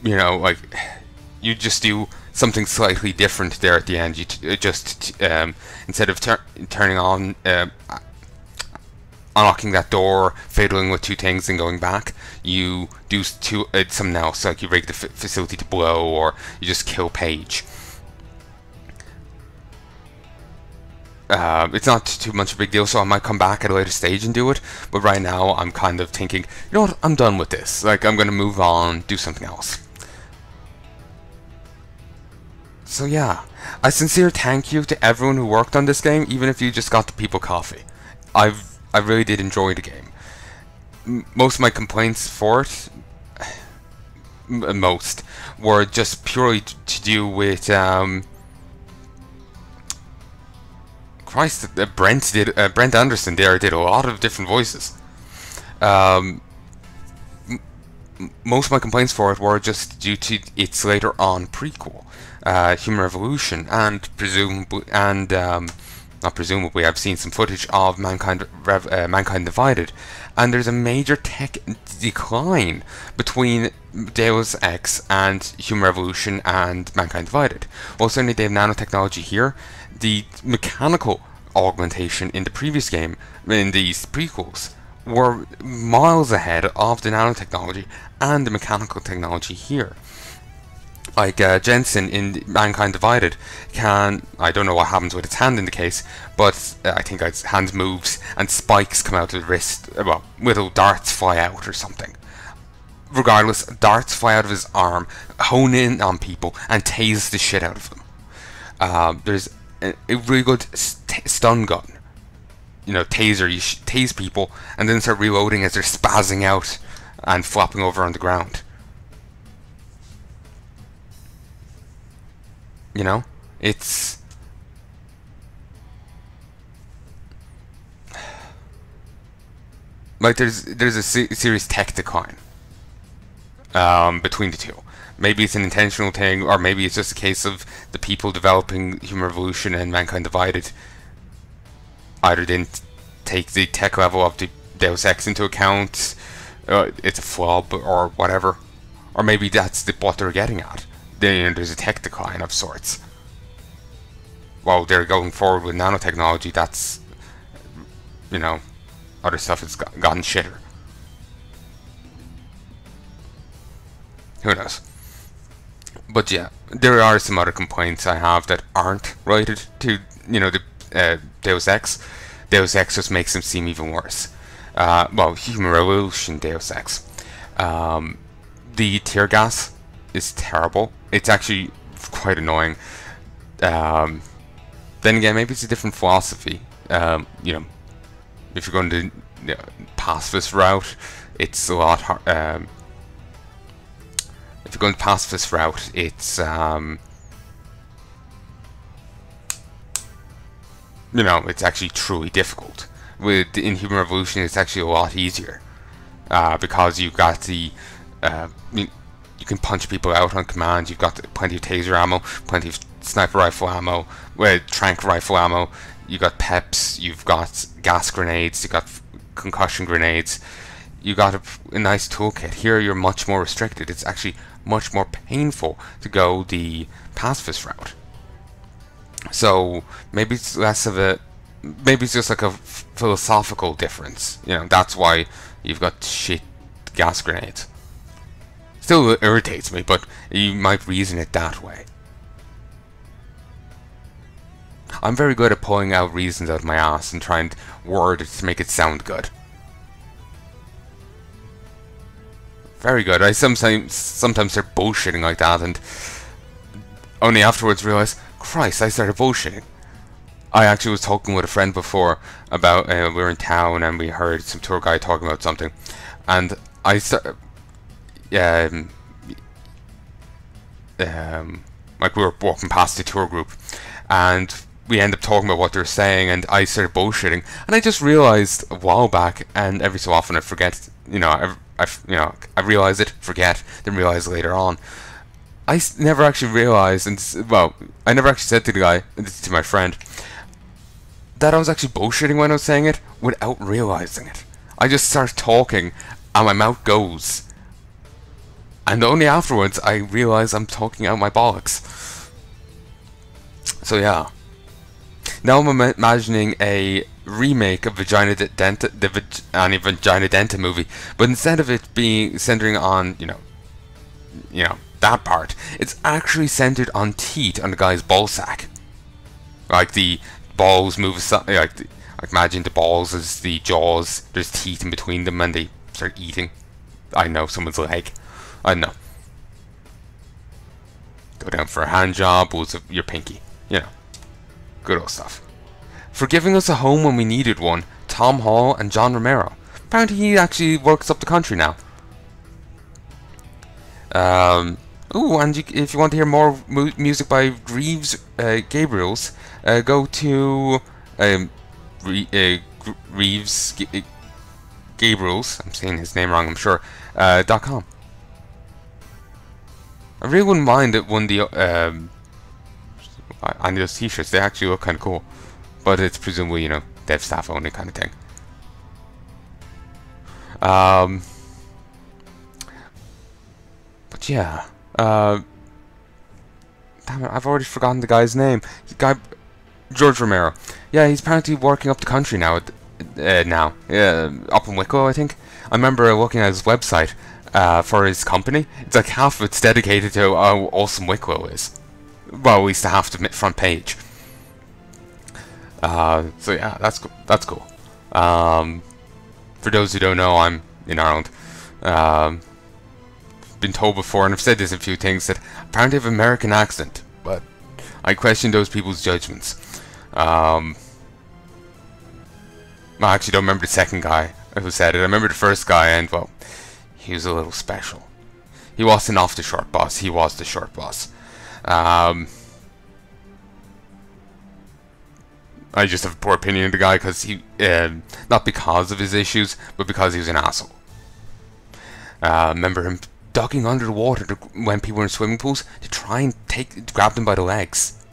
you know, like, you just do something slightly different there at the end. You just instead of turning on, unlocking that door, fiddling with two things, and going back, you do something else. Like you rig the facility to blow, or you just kill Paige. It's not too much of a big deal, so I might come back at a later stage and do it. But right now, I'm kind of thinking, you know what? I'm done with this. Like, I'm gonna move on, do something else. So yeah, a sincere thank you to everyone who worked on this game, even if you just got the people coffee. I really did enjoy the game. Most of my complaints for it, most, were just purely to do with Christ. Brent Anderson there did a lot of different voices. Most of my complaints for it were just due to its later on prequel, Human Revolution, and not presumably, I've seen some footage of Mankind Divided, and there's a major tech decline between Deus Ex and Human Revolution and Mankind Divided. Well, certainly they have nanotechnology here. The mechanical augmentation in the previous game, in these prequels, were miles ahead of the nanotechnology and the mechanical technology here. Like Jensen in Mankind Divided I don't know what happens with its hand in the case, but I think its hand moves and spikes come out of the wrist, well, little darts fly out or something. Regardless, darts fly out of his arm, hone in on people, and tase the shit out of them. There's a really good stun gun. You know, taser, you tase people and then start reloading as they're spazzing out and flopping over on the ground. You know, it's like there's a serious tech decline between the two. Maybe it's an intentional thing, or maybe it's just a case of the people developing Human Revolution and Mankind Divided either didn't take the tech level of the Deus Ex into account, it's a flub or whatever, or maybe that's what they're getting at. There's a tech decline of sorts. While they're going forward with nanotechnology, that's, you know, other stuff has gotten shitter. Who knows? But yeah, there are some other complaints I have that aren't related to, you know, the Deus Ex. Deus Ex just makes them seem even worse. Well, Human Revolution Deus Ex. The tear gas is terrible. It's actually quite annoying. Then again, maybe it's a different philosophy. You know, if you're going to pacifist route, it's a lot hard. If you're going to pacifist route, it's you know, it's actually truly difficult. In Human Revolution, it's actually a lot easier because you've got the you can punch people out on command. You've got plenty of taser ammo, plenty of sniper rifle ammo, trank rifle ammo. You've got peps. You've got gas grenades. You've got concussion grenades. You got a nice toolkit. Here, you're much more restricted. It's actually much more painful to go the pacifist route. So maybe it's less of a, maybe it's just like a philosophical difference. You know, that's why you've got shit gas grenades. Still irritates me, but you might reason it that way. I'm very good at pulling out reasons out of my ass and trying to word it to make it sound good. Very good. I sometimes start bullshitting like that, and only afterwards realize, Christ, I started bullshitting. I actually was talking with a friend before about we were in town and we heard some tour guide talking about something, and I started like we were walking past the tour group, and we ended up talking about what they were saying, and I started bullshitting, and I just realized a while back, and every so often I forget, you know, I realize it, forget, then realize later on. I never actually realized, and well, I never actually said to the guy, to my friend, that I was actually bullshitting when I was saying it without realizing it. I just start talking, and my mouth goes, And only afterwards I realize I'm talking out my bollocks. So yeah. Now I'm imagining a remake of Vagina Denta, Vagina Denta movie, but instead of it being centering on, that part, it's actually centered on teat on the guy's ball sack. Like the balls move aside, like imagine the balls as the jaws, there's teeth in between them and they start eating. I know, someone's leg. I don't know. Go down for a hand job, with your pinky. Good old stuff. For giving us a home when we needed one, Tom Hall and John Romero. Apparently he actually works up the country now. Ooh, and if you want to hear more music by Reeves Gabriels, go to Reeves Gabriels, I'm saying his name wrong, I'm sure, .com. I really wouldn't mind it when the on those t-shirts, they actually look kind of cool, but it's presumably, dev staff only kind of thing. But yeah, damn it, I've already forgotten the guy's name. George Romero. Yeah, he's apparently working up the country now. Up in Wicklow, I think. I remember looking at his website for his company. It's like half of it's dedicated to how awesome Wicklow is. Well, at least half the front page. So yeah, that's cool. For those who don't know, I'm in Ireland. Been told before, and I've said this a few things, that apparently I have an American accent, but I question those people's judgments. I actually don't remember the second guy who said it. I remember the first guy, and well, he was a little special. He wasn't off the short boss, he was the short boss. I just have a poor opinion of the guy because he, not because of his issues, but because he was an asshole. Remember him ducking under the water when people were in swimming pools to try and grab them by the legs.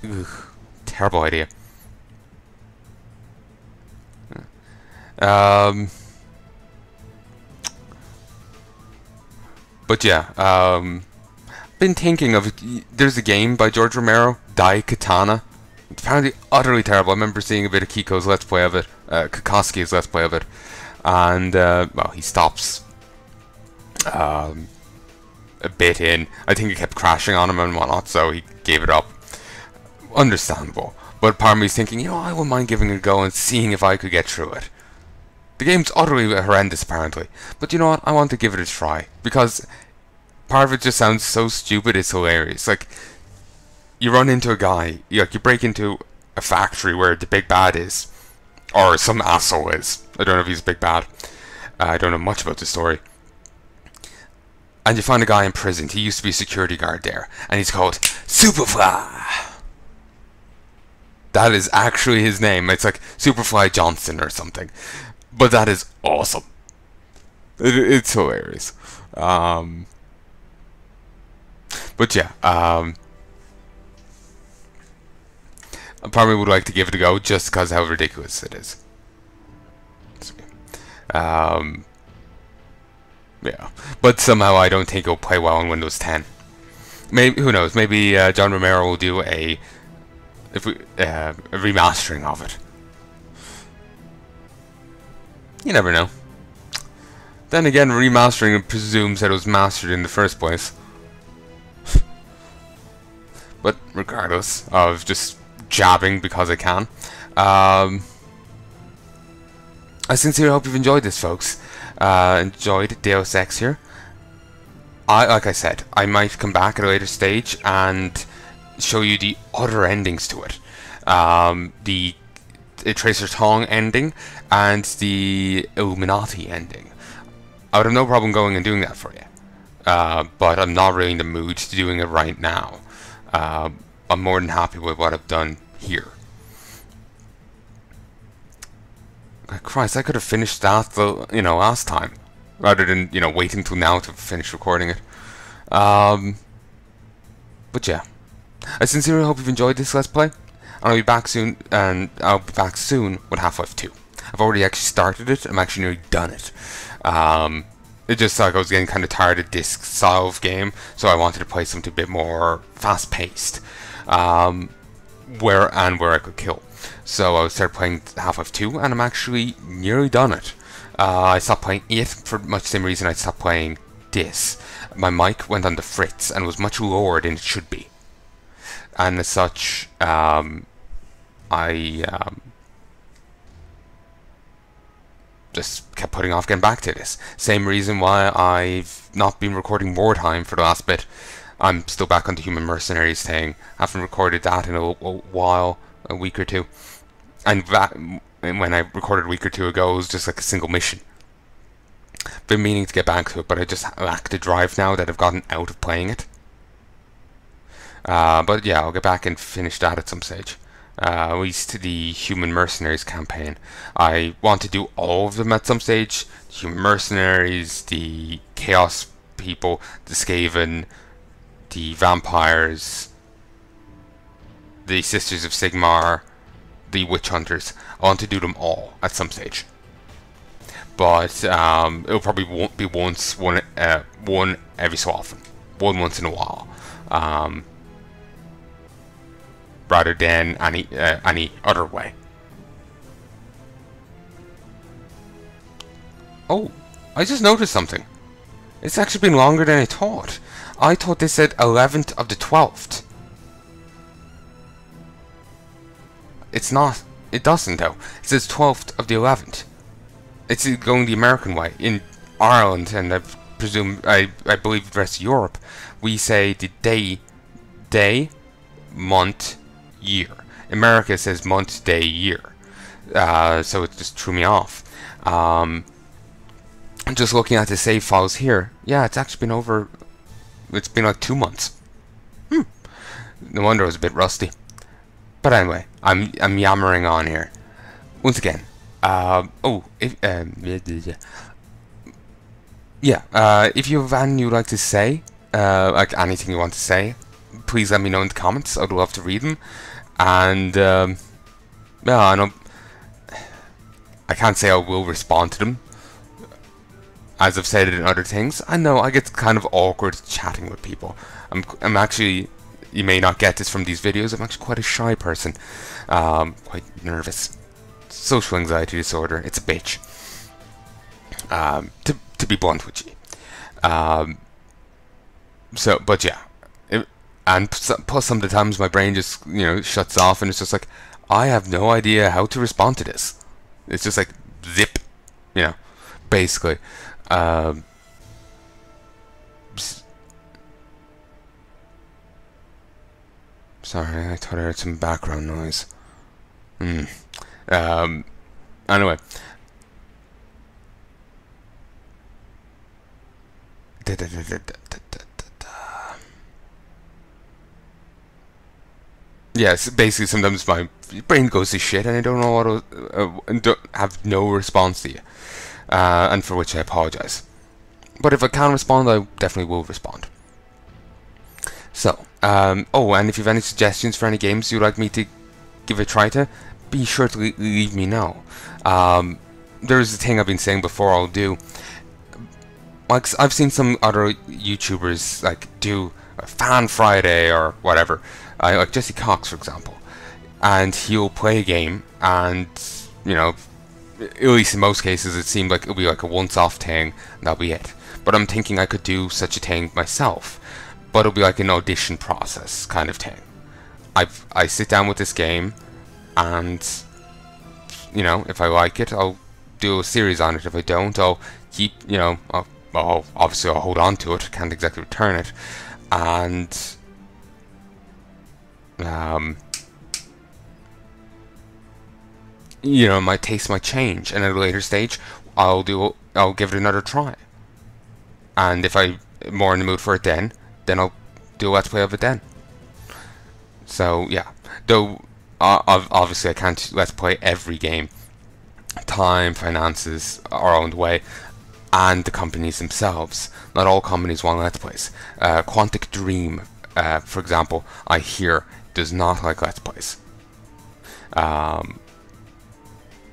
Ugh, terrible idea. But yeah, been thinking of, there's a game by George Romero, Daikatana. It's apparently utterly terrible. I remember seeing a bit of Kiko's Let's Play of it, Kokoski's Let's Play of it, and well, he stops a bit in. I think it kept crashing on him and whatnot, so he gave it up. Understandable, but part of me is thinking, I wouldn't mind giving it a go and seeing if I could get through it. The game's utterly horrendous, apparently, but you know what? I want to give it a try because part of it just sounds so stupid. It's hilarious. Like, you run into a guy, you break into a factory where the big bad is, or some asshole is. I don't know if he's a big bad. I don't know much about the story. And you find a guy imprisoned. He used to be a security guard there, and he's called Superfly. That is actually his name. It's like Superfly Johnson or something. But that is awesome. It's hilarious. But yeah, I probably would like to give it a go just because how ridiculous it is. Yeah, but somehow I don't think it'll play well on Windows 10. Maybe, who knows? Maybe John Romero will do a remastering of it. You never know. Then again, remastering presumes that it was mastered in the first place. But regardless of just jabbing because I can, I sincerely hope you've enjoyed this, folks. Enjoyed Deus Ex here. Like I said, I might come back at a later stage and show you the other endings to it. The Tracer Tong ending and the Illuminati ending. I would have no problem going and doing that for you. But I'm not really in the mood to doing it right now. I'm more than happy with what I've done here. Christ, I could have finished that last time, rather than waiting till now to finish recording it. But yeah, I sincerely hope you've enjoyed this Let's Play. I'll be back soon, and I'll be back soon with Half-Life 2. I've already actually started it. I'm actually nearly done it. it just like I was getting kind of tired of this style of game, so I wanted to play something a bit more fast-paced, where I could kill. So I started playing Half-Life 2, and I'm actually nearly done it. I stopped playing it for much the same reason I stopped playing this. My mic went on the fritz and was much lower than it should be, and as such, I just kept putting off getting back to this. Same reason why I've not been recording more time for the last bit. I'm still back on the Human Mercenaries thing. I haven't recorded that in a while, a week or two. And that, when I recorded a week or two ago, it was just like a single mission. Been meaning to get back to it, but I just lack the drive now that I've gotten out of playing it. But yeah, I'll get back and finish that at some stage. At least the Human Mercenaries campaign. I want to do all of them at some stage. The Human Mercenaries, the Chaos people, the Skaven, the Vampires, the Sisters of Sigmar, the Witch Hunters. I want to do them all at some stage. But it'll probably won't be one every so often. One once in a while. Rather than any other way. Oh, I just noticed something. It's actually been longer than I thought. I thought they said 11th of the 12th. It's not. It doesn't though. It says 12th of the 11th. It's going the American way. In Ireland, and I presume, I believe the rest of Europe, we say the day, month, year. America says month, day, year. So it just threw me off. Just looking at the save files here, yeah, it's actually been over. It's been like 2 months. No wonder I was a bit rusty. But anyway, I'm yammering on here. Once again, if you have anything you'd like to say, like anything you want to say, please let me know in the comments. I'd love to read them. And yeah, I can't say I will respond to them, as I've said it in other things. I know I get kind of awkward chatting with people. I'm actually, you may not get this from these videos, I'm actually quite a shy person, quite nervous. Social anxiety disorder. It's a bitch. To be blunt with you. So, but yeah. And plus some of the times my brain just, shuts off and it's just like, I have no idea how to respond to this. It's just like, zip, basically. Sorry, I thought I heard some background noise. Anyway. Yes, basically sometimes my brain goes to shit and I don't know what to, have no response to you, and for which I apologize. But if I can respond, I definitely will respond. So, oh, and if you have any suggestions for any games you'd like me to give a try to, be sure to leave me know. There's a thing I've been saying before I'll do. Like, I've seen some other YouTubers like do a Fan Friday or whatever. Like Jesse Cox, for example, and he'll play a game, and at least in most cases, it seemed like it'll be like a once-off thing, and that'll be it. But I'm thinking I could do such a thing myself, but it'll be like an audition process kind of thing. I sit down with this game, and if I like it, I'll do a series on it. If I don't, I'll keep, obviously I'll hold on to it. Can't exactly return it, and my taste might change, and at a later stage I'll give it another try, and if I'm more in the mood for it then I'll do a let's play of it then. So yeah, though obviously I can't let's play every game. Time, finances are on the way, and the companies themselves. Not all companies want let's plays. Quantic Dream, for example, I hear does not like let's plays.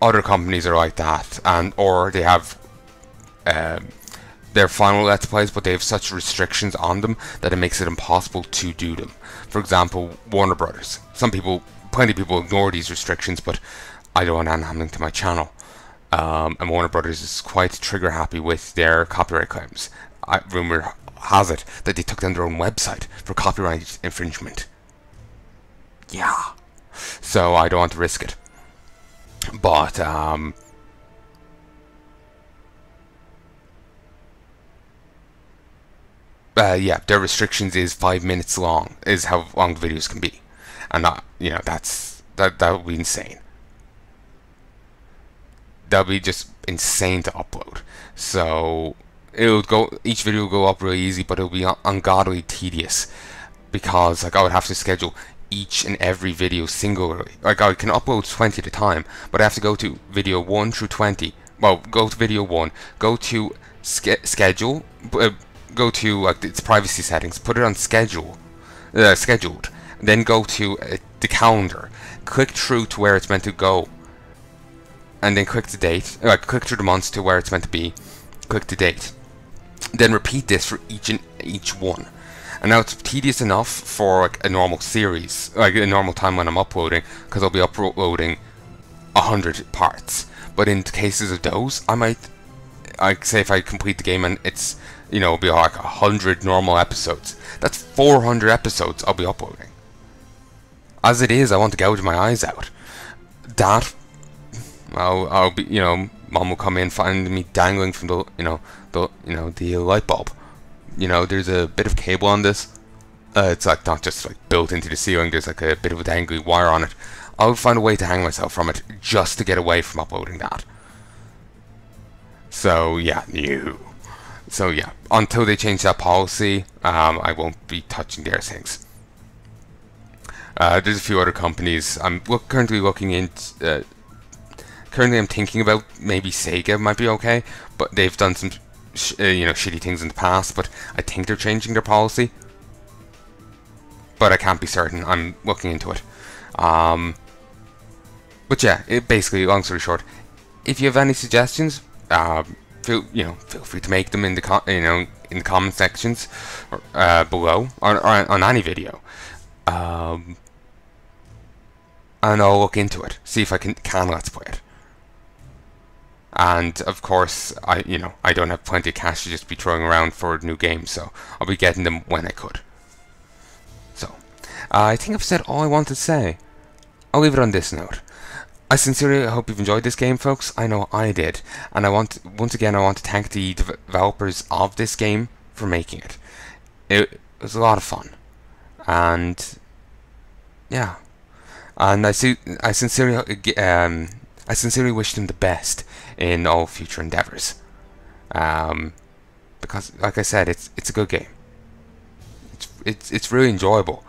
Other companies are like that, or they have their final Let's Plays, but they have such restrictions on them that it makes it impossible to do them. For example, Warner Brothers. Plenty of people ignore these restrictions, but I don't want that happening to my channel. And Warner Brothers is quite trigger happy with their copyright claims. Rumor has it that they took down their own website for copyright infringement. Yeah. So I don't want to risk it. But yeah, their restrictions is 5 minutes long, is how long the videos can be, and that would be insane. That would be just insane to upload. So each video will go up really easy, but it'll be ungodly tedious, because like I would have to schedule each and every video singularly. Like I can upload 20 at a time, but I have to go to video 1 through 20. Well, go to video 1, go to schedule. Go to like its privacy settings, put it on scheduled, then go to the calendar, click through to where it's meant to go, and then click the date, click through the months to where it's meant to be, click the date, then repeat this for each one. And now it's tedious enough for like a normal series, like a normal time when I'm uploading, because I'll be uploading 100 parts. But in cases of those, I might, like say if I complete the game and it's, you know, it'll be like 100 normal episodes. That's 400 episodes I'll be uploading. As it is, I want to gouge my eyes out. That, I'll be, you know, Mom will come in, find me dangling from the light bulb. You know, there's a bit of cable on this. It's like not just like built into the ceiling. There's like a bit of a dangly wire on it. I'll find a way to hang myself from it just to get away from uploading that. So yeah, So yeah, until they change that policy, I won't be touching their things. There's a few other companies I'm currently looking into. Currently, I'm thinking about maybe Sega might be okay, but they've done some shitty things in the past. But I think they're changing their policy. But I can't be certain. I'm looking into it. But yeah, basically, long story short, if you have any suggestions, feel free to make them in the in the comment sections below on any video, and I'll look into it, see if I can let's play it. And of course, I don't have plenty of cash to just be throwing around for new games, so I'll be getting them when I could. So I think I've said all I want to say. I'll leave it on this note. I sincerely hope you've enjoyed this game, folks. I know I did, and once again I want to thank the developers of this game for making it. It was a lot of fun, and yeah, and I sincerely wish them the best in all future endeavors. Because, like I said, it's a good game. It's really enjoyable.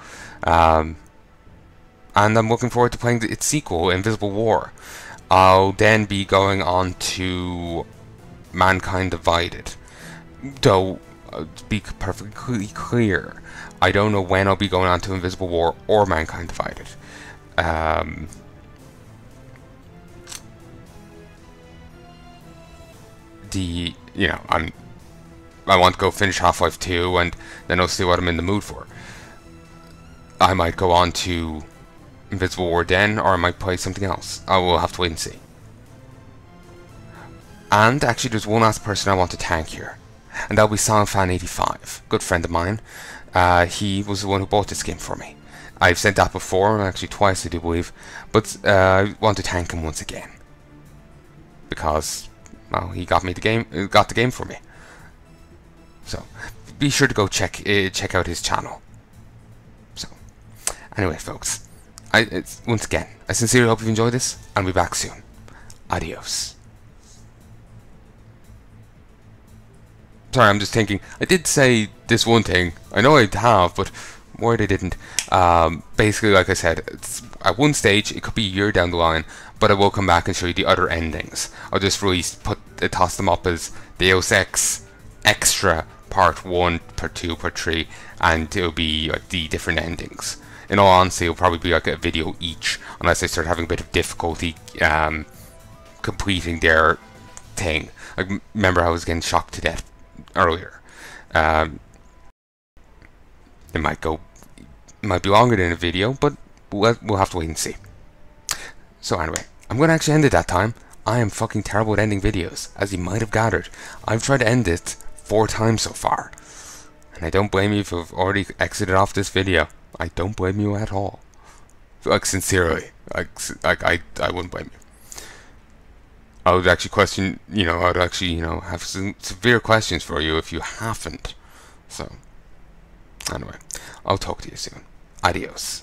And I'm looking forward to playing its sequel, Invisible War. I'll then be going on to Mankind Divided. Though, to be perfectly clear, I don't know when I'll be going on to Invisible War or Mankind Divided. I want to go finish Half-Life 2, and then I'll see what I'm in the mood for. I might go on to Invisible War then, or I might play something else. I will have to wait and see. And actually, there's one last person I want to thank here, and that'll be SilentFan85, good friend of mine. He was the one who bought this game for me. I've said that before, actually twice I do believe, but I want to thank him once again, because, well, he got the game for me. So be sure to go check out his channel. So anyway, folks, once again, I sincerely hope you've enjoyed this, and I'll be back soon. Adios. Sorry, I'm just thinking, I did say this one thing, I know I have, but word I didn't. Basically, like I said, at one stage, it could be a year down the line, but I will come back and show you the other endings. I'll just toss them up as Deus Ex Extra Part 1, Part 2, Part 3, and it'll be like the different endings. In all honesty, it'll probably be like a video each, unless I start having a bit of difficulty completing their thing. Like, remember I was getting shocked to death earlier. It might be longer than a video, but we'll have to wait and see. So anyway, I'm going to actually end it that time. I am fucking terrible at ending videos, as you might have gathered. I've tried to end it 4 times so far. And I don't blame you if you've already exited off this video. I don't blame you at all. Like, sincerely. I wouldn't blame you. I would actually question, I would actually, have some severe questions for you if you haven't. So, anyway, I'll talk to you soon. Adios.